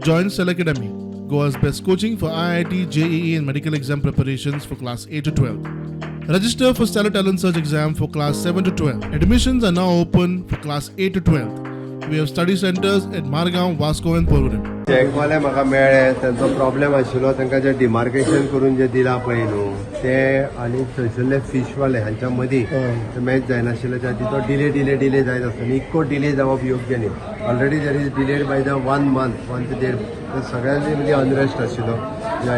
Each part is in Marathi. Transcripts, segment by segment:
Join Cell Academy, Goa's best coaching for IIT, JEE and medical exam preparations for class 8 to 12. Register for Stellar Talent Search exam for class 7 to 12. Admissions are now open for class 8 to 12. We have study centers at Margao, Vasco and Porvorim. चॅकवाले म्हाका मेळ्ळे त्यांचो प्रॉब्लेम आशिल्लो तांकां जे डिमार्केशन करून जे दिला पळय न्हू ते आनी थंयसरले फीशवाले हांच्या मदीं ते मॅच जायनाशिल्ले त्या तो डिले जायत आसतना इतको डिले जावप योग्य न्ही already there is delayed by the 1 month 1 to 1.5 सगळ्यांनी म्हणजे अनरेस्ट आशिल्लो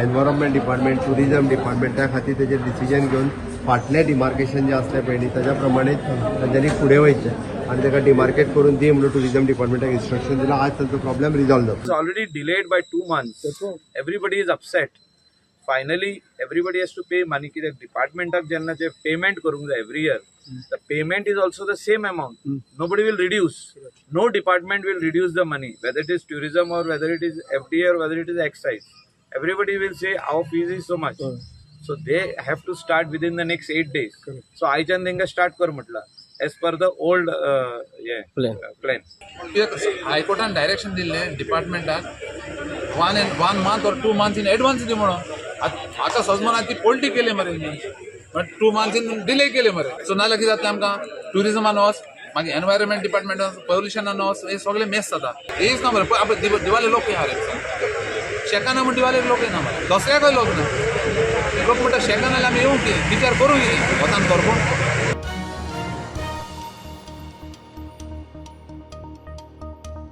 एनवायरमेंट डिपार्टमेंट टुरिजम डिपार्टमेंट त्या खातीर तेजेर डिसिजन घेवन फाटलें डिमार्केशन जे असलें पळय न्ही ताच्या प्रमाणे तांच्यांनी फुडें वयचें आणि ताका डिमार्केट करून दी म्हणून टुरिजम डिपार्टमेंटाक इन्स्ट्रक्शन दिला आज तांचो प्रॉब्लेम रिजॉल्व जालो. It's already delayed by 2 months. Everybody is upset. Finally, everybody has to pay money. की department of jenna जे payment करूंक जाय every year. The payment is also the same amount. Nobody will reduce. No department will reduce the money, whether it is tourism or whether it is FDA or whether it is excise. Everybody will say our fees is so much. So they have to start within the next 8 days. So आयच्यान तेंका start कर म्हटला. As per the old plan. हायकोर्टान डायरेक्शन दिल्ले डिपार्टमेंटाक 1 month or 2 months in advance दी म्हणून आता सजमान ती पलटी केली मरे बट 2 months in डिले केले मरे सो नाल्यार कितें जाता आमकां टुरिजमान वच मागीर एनवायरमेंट डिपार्टमेंटान पोल्युशनान वच हे सगळे मेस जाता हेच ना मरे आपण दिवाळे लोक हा रे शेकाना म्हण दिवाळेक लोक येना मरे दसऱ्याकय लोक ना लोक म्हणटा शेकाना आमी येवं की विचार करूं वतान करपून